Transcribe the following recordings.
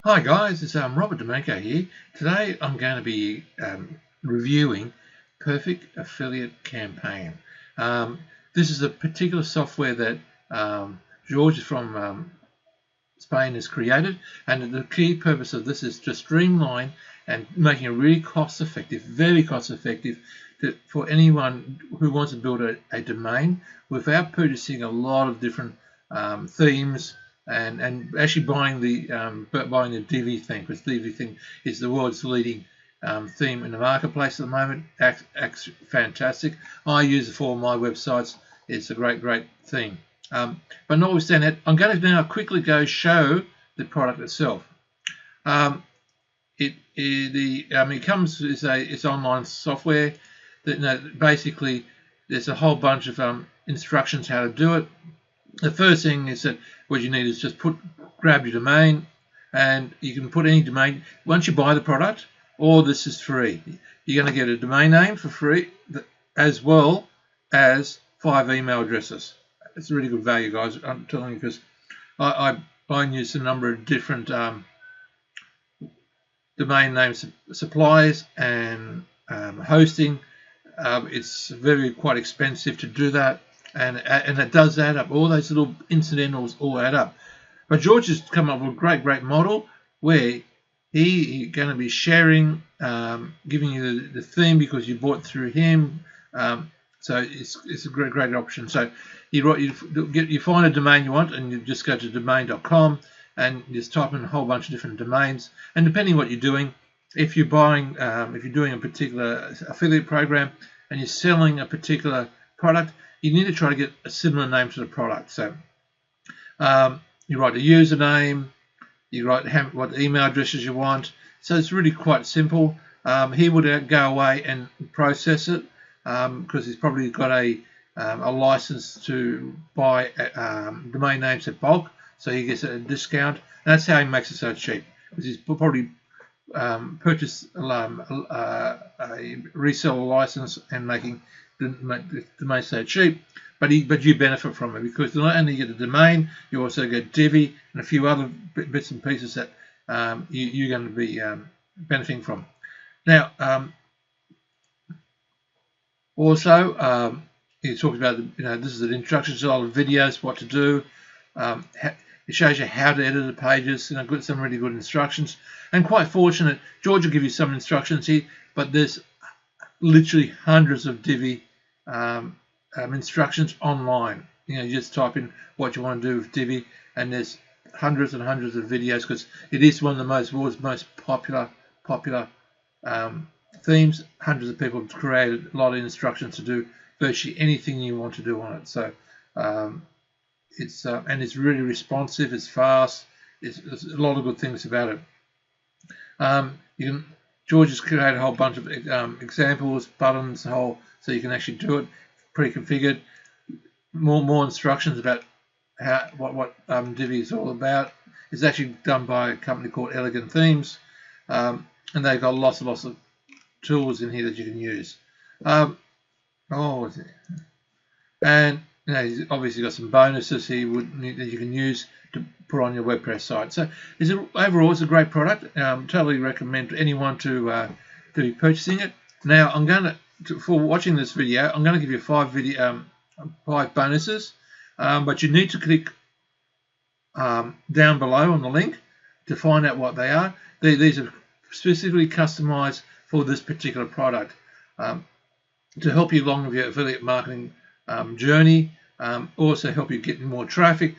Hi guys, it's Robert D'Amico here. Today I'm going to be reviewing Perfect Affiliate Campaign. This is a particular software that George from Spain has created, and the key purpose of this is to streamline and making it really cost-effective, very cost-effective for anyone who wants to build a domain without purchasing a lot of different themes and actually buying the Divi theme, because Divi theme is the world's leading theme in the marketplace at the moment. Acts fantastic. I use it for my websites. It's a great theme. But notwithstanding that, I'm going to now quickly go show the product itself. It comes as it's online software that basically there's a whole bunch of instructions how to do it. The first thing is that what you need is just grab your domain, and you can put any domain. Once you buy the product, all this is free. You're going to get a domain name for free, as well as 5 email addresses. It's a really good value, guys. I'm telling you, because I use a number of different domain name suppliers and hosting. It's quite expensive to do that, and it does add up. All those little incidentals all add up. But George has come up with a great model where he's going to be sharing, giving you the theme because you bought through him. So it's a great option. So you find a domain you want, and you just go to domain.com and just type in a whole bunch of different domains. And depending on what you're doing, if you're doing a particular affiliate program and you're selling a particular product, you need to try to get a similar name to the product. So you write a username, you write what email addresses you want. So it's really quite simple. He would go away and process it because he's probably got a license to buy domain names at bulk, so he gets a discount. And that's how he makes it so cheap, because he's probably purchased a reseller license and making the domain so cheap. But you benefit from it, because not only you get the domain, you also get Divi and a few other bits and pieces that you're going to be benefiting from. Now, also, he talks about this is an instruction to all the videos, what to do. It shows you how to edit the pages. Got some really good instructions. And quite fortunate, George will give you some instructions here, but there's literally hundreds of Divi instructions online. You just type in what you want to do with Divi, and there's hundreds and hundreds of videos, because it is one of the world's most popular themes. Hundreds of people have created a lot of instructions to do virtually anything you want to do on it. So it's really responsive. It's fast. There's a lot of good things about it. George has created a whole bunch of examples, buttons, so you can actually do it pre-configured. More instructions about what Divi is all about. It's actually done by a company called Elegant Themes, and they've got lots of tools in here that you can use. And he's obviously got some bonuses that you can use to put on your WordPress site. So overall, it's a great product. Totally recommend to anyone to be purchasing it. Now, I'm going for watching this video, I'm going to give you 5 bonuses, but you need to click down below on the link to find out what they are. These are specifically customized for this particular product to help you along with your affiliate marketing journey. Also help you get more traffic.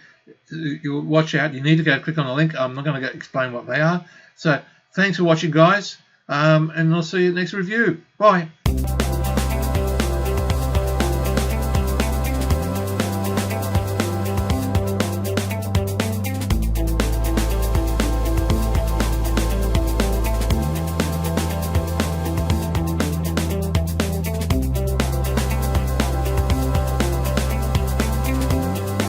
You watch out. You need to go click on the link. I'm not going to explain what they are. So thanks for watching, guys, and I'll see you next review. Bye.